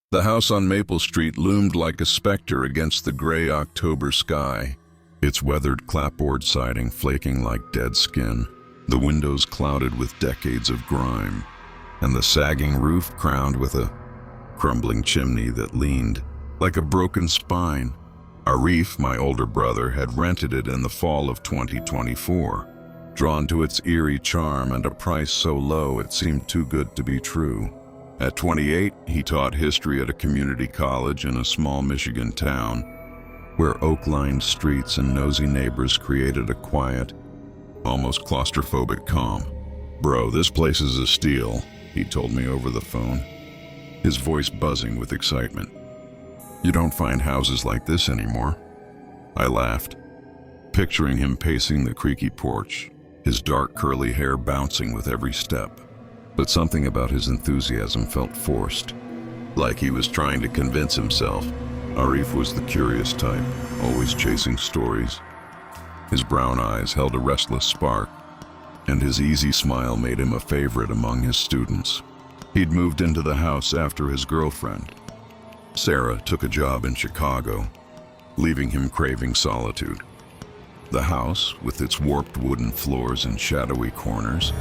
The house on Maple Street loomed like a specter against the gray October sky, its weathered clapboard siding flaking like dead skin, the windows clouded with decades of grime, and the sagging roof crowned with a crumbling chimney that leaned like a broken spine. Arif, my older brother, had rented it in the fall of 2024, drawn to its eerie charm and a price so low it seemed too good to be true. At 28, he taught history at a community college in a small Michigan town, where oak-lined streets and nosy neighbors created a quiet, almost claustrophobic calm. "Bro, this place is a steal," he told me over the phone, his voice buzzing with excitement. "You don't find houses like this anymore." I laughed, picturing him pacing the creaky porch, his dark curly hair bouncing with every step. But something about his enthusiasm felt forced, like he was trying to convince himself. Arif was the curious type, always chasing stories. His brown eyes held a restless spark, and his easy smile made him a favorite among his students. He'd moved into the house after his girlfriend, Sarah, took a job in Chicago, leaving him craving solitude. The house, with its warped wooden floors and shadowy corners,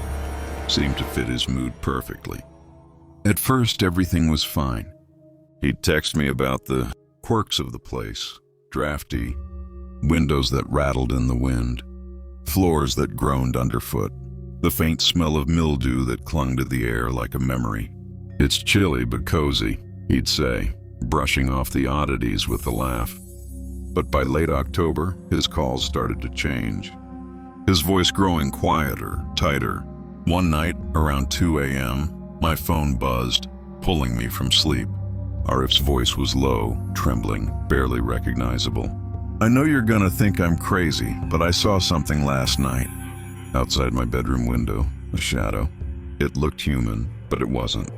seemed to fit his mood perfectly. At first, everything was fine. He'd text me about the quirks of the place: drafty, windows that rattled in the wind, floors that groaned underfoot, the faint smell of mildew that clung to the air like a memory. "It's chilly but cozy," he'd say, brushing off the oddities with a laugh. But by late October, his calls started to change, his voice growing quieter, tighter. One night, around 2 a.m., my phone buzzed, pulling me from sleep. Arif's voice was low, trembling, barely recognizable. "I know you're gonna think I'm crazy, but I saw something last night." Outside my bedroom window, a shadow. It looked human, but it wasn't.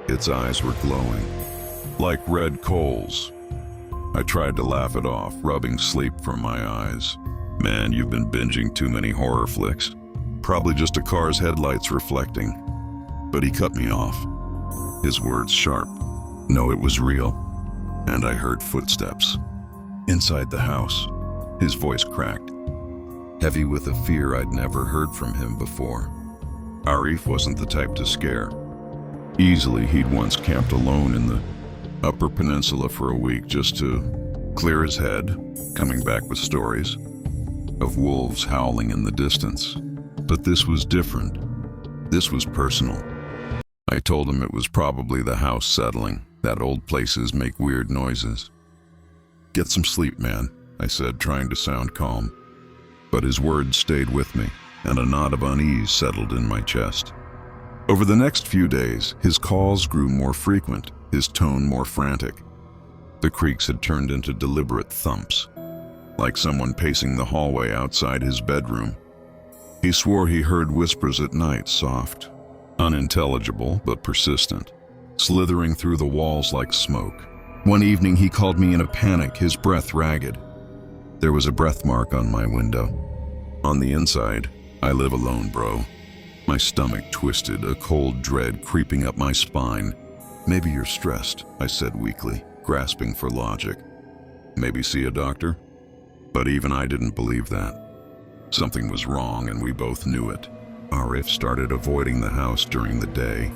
Its eyes were glowing, like red coals. I tried to laugh it off, rubbing sleep from my eyes. "Man, you've been binging too many horror flicks. Probably just a car's headlights reflecting." But he cut me off, his words sharp. No, it was real. And I heard footsteps. Inside the house, his voice cracked, heavy with a fear I'd never heard from him before. Arif wasn't the type to scare. Easily, he'd once camped alone in the Upper Peninsula for a week just to clear his head, coming back with stories of wolves howling in the distance. But this was different. This was personal. I told him it was probably the house settling, that old places make weird noises. "Get some sleep, man," I said, trying to sound calm. But his words stayed with me, and a knot of unease settled in my chest. Over the next few days, his calls grew more frequent, his tone more frantic. The creaks had turned into deliberate thumps, like someone pacing the hallway outside his bedroom. He swore he heard whispers at night, soft, unintelligible but persistent, slithering through the walls like smoke. One evening he called me in a panic, his breath ragged. There was a breath mark on my window. On the inside, "I live alone, bro." My stomach twisted, a cold dread creeping up my spine. "Maybe you're stressed," I said weakly, grasping for logic. "Maybe see a doctor?" But even I didn't believe that. Something was wrong, and we both knew it. Arif started avoiding the house during the day,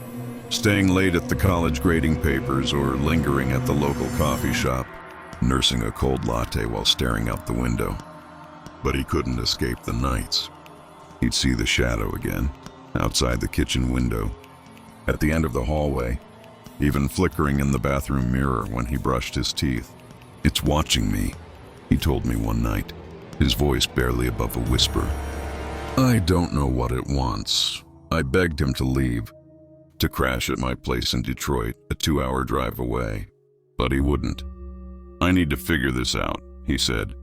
staying late at the college grading papers or lingering at the local coffee shop, nursing a cold latte while staring out the window. But he couldn't escape the nights. He'd see the shadow again, outside the kitchen window, at the end of the hallway, even flickering in the bathroom mirror when he brushed his teeth. "It's watching me," he told me one night, his voice barely above a whisper. I don't know what it wants. I begged him to leave, to crash at my place in Detroit, a 2-hour drive away, but he wouldn't. "I need to figure this out," he said,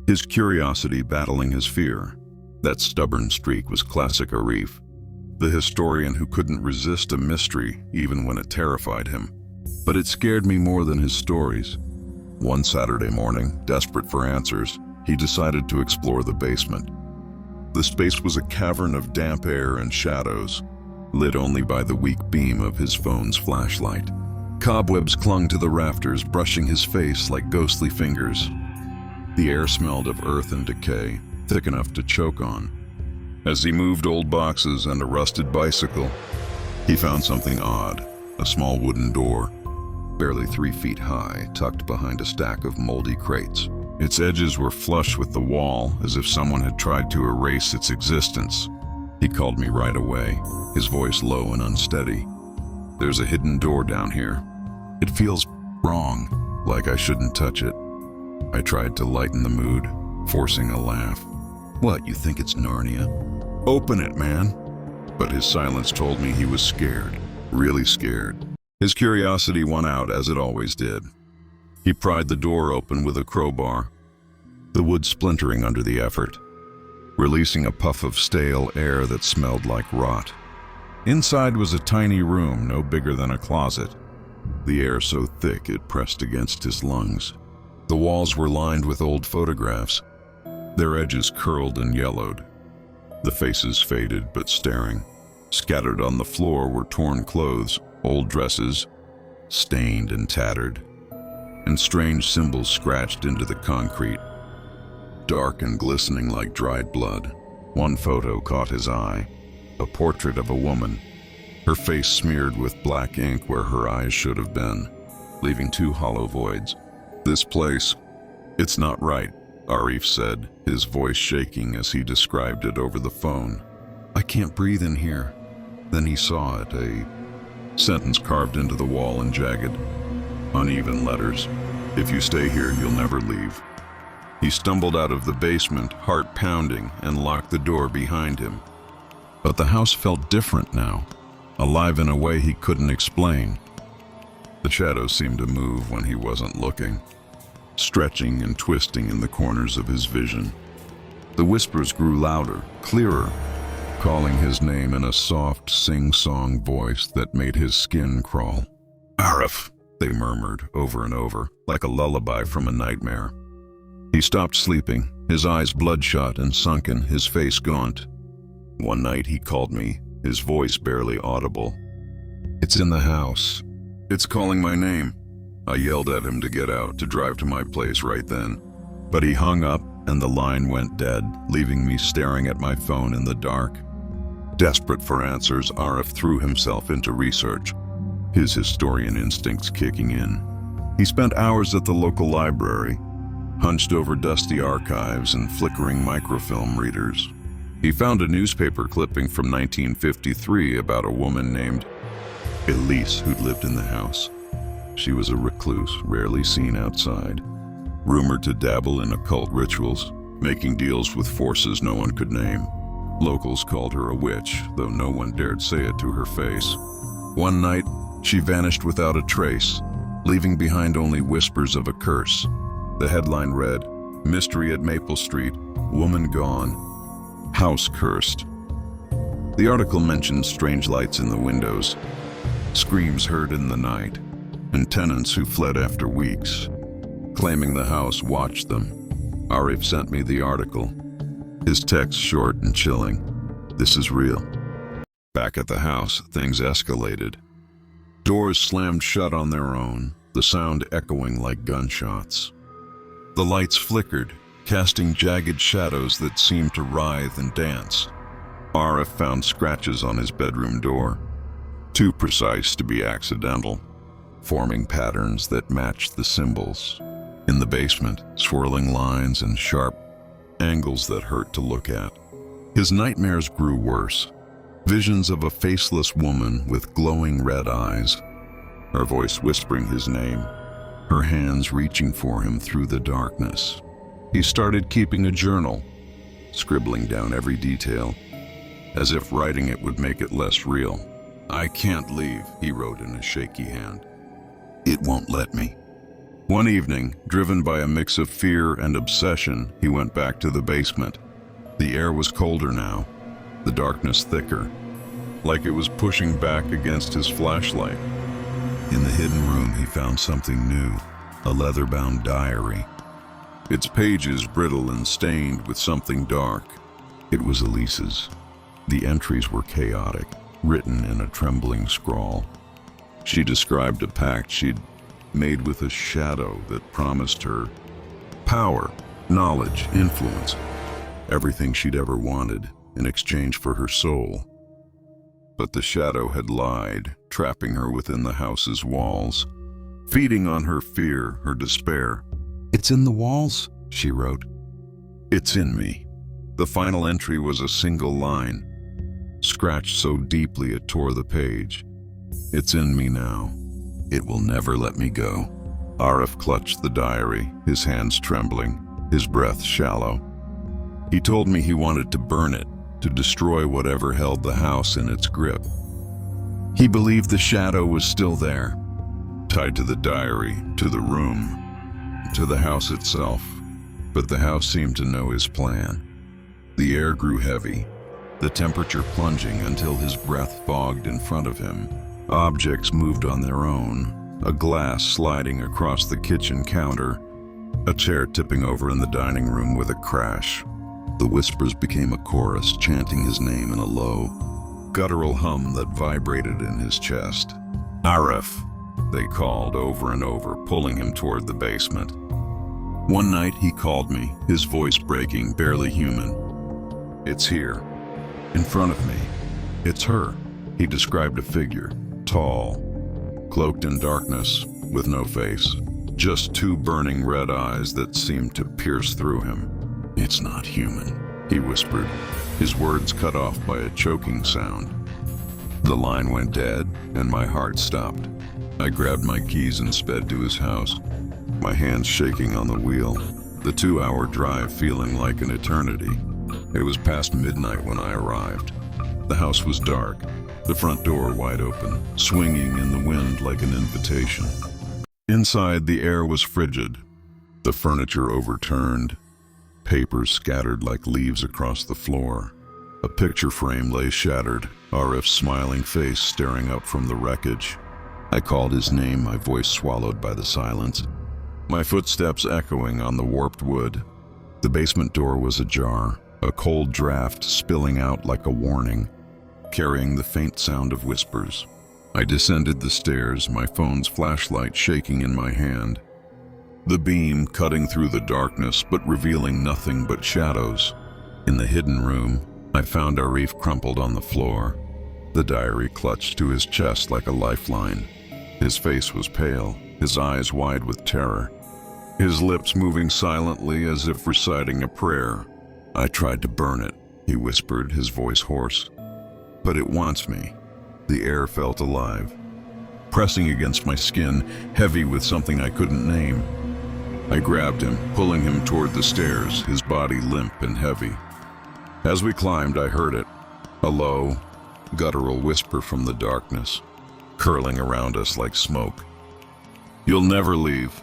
his curiosity battling his fear. That stubborn streak was classic Arif, the historian who couldn't resist a mystery even when it terrified him. But it scared me more than his stories. One Saturday morning, desperate for answers, he decided to explore the basement. The space was a cavern of damp air and shadows, lit only by the weak beam of his phone's flashlight. Cobwebs clung to the rafters, brushing his face like ghostly fingers. The air smelled of earth and decay, thick enough to choke on. As he moved old boxes and a rusted bicycle, he found something odd, a small wooden door, barely 3 feet high, tucked behind a stack of moldy crates. Its edges were flush with the wall, as if someone had tried to erase its existence. He called me right away, his voice low and unsteady. "There's a hidden door down here. It feels wrong, like I shouldn't touch it." I tried to lighten the mood, forcing a laugh. "What, you think it's Narnia? Open it, man." But his silence told me he was scared, really scared. His curiosity won out, as it always did. He pried the door open with a crowbar, the wood splintering under the effort, releasing a puff of stale air that smelled like rot. Inside was a tiny room, no bigger than a closet, the air so thick it pressed against his lungs. The walls were lined with old photographs, their edges curled and yellowed, the faces faded but staring. Scattered on the floor were torn clothes, old dresses, stained and tattered, and strange symbols scratched into the concrete, dark and glistening like dried blood. One photo caught his eye, a portrait of a woman, her face smeared with black ink where her eyes should have been, leaving 2 hollow voids. "This place, it's not right," Arif said, his voice shaking as he described it over the phone. "I can't breathe in here." Then he saw it, a sentence carved into the wall in jagged, uneven letters. "If you stay here, you'll never leave." He stumbled out of the basement, heart pounding, and locked the door behind him. But the house felt different now, alive in a way he couldn't explain. The shadows seemed to move when he wasn't looking, stretching and twisting in the corners of his vision. The whispers grew louder, clearer, calling his name in a soft, sing-song voice that made his skin crawl. "Arif," they murmured over and over, like a lullaby from a nightmare. He stopped sleeping, his eyes bloodshot and sunken, his face gaunt. One night he called me, his voice barely audible. "It's in the house. It's calling my name." I yelled at him to get out, to drive to my place right then. But he hung up and the line went dead, leaving me staring at my phone in the dark. Desperate for answers, Arif threw himself into research, his historian instincts kicking in. He spent hours at the local library, hunched over dusty archives and flickering microfilm readers. He found a newspaper clipping from 1953 about a woman named Elise who'd lived in the house. She was a recluse, rarely seen outside, rumored to dabble in occult rituals, making deals with forces no one could name. Locals called her a witch, though no one dared say it to her face. One night, she vanished without a trace, leaving behind only whispers of a curse. The headline read, "Mystery at Maple Street, Woman Gone, House Cursed." The article mentioned strange lights in the windows, screams heard in the night, and tenants who fled after weeks, claiming the house watched them. Arif sent me the article, his text short and chilling. "This is real." Back at the house, things escalated. Doors slammed shut on their own, the sound echoing like gunshots. The lights flickered, casting jagged shadows that seemed to writhe and dance. Arif found scratches on his bedroom door, too precise to be accidental, forming patterns that matched the symbols. In the basement, swirling lines and sharp angles that hurt to look at. His nightmares grew worse. Visions of a faceless woman with glowing red eyes, her voice whispering his name, her hands reaching for him through the darkness. He started keeping a journal, scribbling down every detail, as if writing it would make it less real. "I can't leave," he wrote in a shaky hand. "It won't let me." One evening, driven by a mix of fear and obsession, he went back to the basement. The air was colder now, the darkness thicker, like it was pushing back against his flashlight. In the hidden room, he found something new, a leather-bound diary. Its pages brittle and stained with something dark. It was Elise's. The entries were chaotic, written in a trembling scrawl. She described a pact she'd made with a shadow that promised her power, knowledge, influence, everything she'd ever wanted in exchange for her soul. But the shadow had lied, trapping her within the house's walls, feeding on her fear, her despair. "It's in the walls," she wrote. "It's in me." The final entry was a single line, scratched so deeply it tore the page. "It's in me now. It will never let me go." Arif clutched the diary, his hands trembling, his breath shallow. He told me he wanted to burn it, to destroy whatever held the house in its grip. He believed the shadow was still there, tied to the diary, to the room, to the house itself. But the house seemed to know his plan. The air grew heavy, the temperature plunging until his breath fogged in front of him. Objects moved on their own, a glass sliding across the kitchen counter, a chair tipping over in the dining room with a crash. The whispers became a chorus, chanting his name in a low, guttural hum that vibrated in his chest. "Arif," they called over and over, pulling him toward the basement. One night he called me, his voice breaking, barely human. "It's here, in front of me. It's her." He described a figure, tall, cloaked in darkness, with no face, just two burning red eyes that seemed to pierce through him. "It's not human," he whispered, his words cut off by a choking sound. The line went dead, and my heart stopped. I grabbed my keys and sped to his house, my hands shaking on the wheel, the 2-hour drive feeling like an eternity. It was past midnight when I arrived. The house was dark, the front door wide open, swinging in the wind like an invitation. Inside, the air was frigid, the furniture overturned, papers scattered like leaves across the floor. A picture frame lay shattered, Arif's smiling face staring up from the wreckage. I called his name, my voice swallowed by the silence, my footsteps echoing on the warped wood. The basement door was ajar, a cold draft spilling out like a warning, carrying the faint sound of whispers. I descended the stairs, my phone's flashlight shaking in my hand, the beam cutting through the darkness but revealing nothing but shadows. In the hidden room, I found Arif crumpled on the floor, the diary clutched to his chest like a lifeline. His face was pale, his eyes wide with terror, his lips moving silently as if reciting a prayer. "I tried to burn it," he whispered, his voice hoarse. "But it wants me." The air felt alive, pressing against my skin, heavy with something I couldn't name. I grabbed him, pulling him toward the stairs, his body limp and heavy. As we climbed, I heard it, a low, guttural whisper from the darkness, curling around us like smoke. "You'll never leave."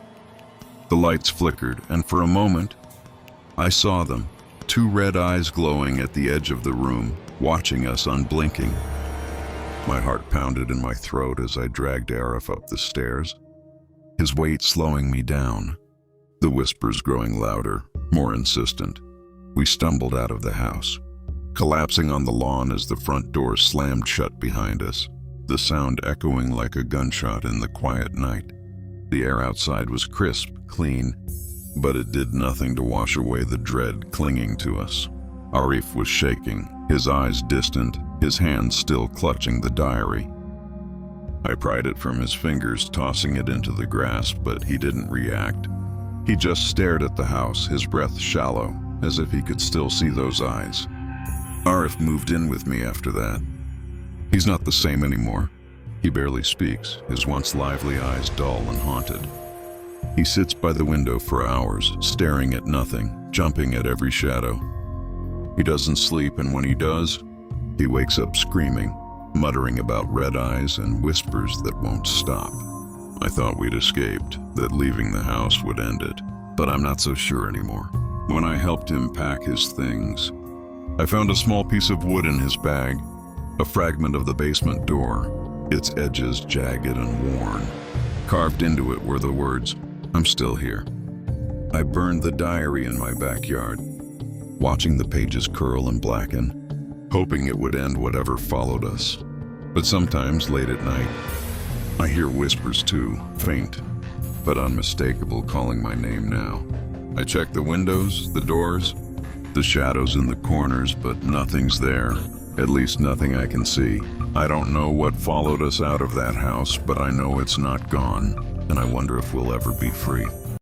The lights flickered, and for a moment, I saw them, two red eyes glowing at the edge of the room, watching us unblinking. My heart pounded in my throat as I dragged Arif up the stairs, his weight slowing me down, the whispers growing louder, more insistent. We stumbled out of the house, collapsing on the lawn as the front door slammed shut behind us, the sound echoing like a gunshot in the quiet night. The air outside was crisp, clean, but it did nothing to wash away the dread clinging to us. Arif was shaking, his eyes distant, his hands still clutching the diary. I pried it from his fingers, tossing it into the grass, but he didn't react. He just stared at the house, his breath shallow, as if he could still see those eyes. Arif moved in with me after that. He's not the same anymore. He barely speaks, his once lively eyes dull and haunted. He sits by the window for hours, staring at nothing, jumping at every shadow. He doesn't sleep, and when he does, he wakes up screaming, muttering about red eyes and whispers that won't stop. I thought we'd escaped, that leaving the house would end it, but I'm not so sure anymore. When I helped him pack his things, I found a small piece of wood in his bag, a fragment of the basement door, its edges jagged and worn. Carved into it were the words, "I'm still here." I burned the diary in my backyard, watching the pages curl and blacken, hoping it would end whatever followed us. But sometimes, late at night, I hear whispers too, faint, but unmistakable, calling my name now. I check the windows, the doors, the shadows in the corners, but nothing's there. At least nothing I can see. I don't know what followed us out of that house, but I know it's not gone, and I wonder if we'll ever be free.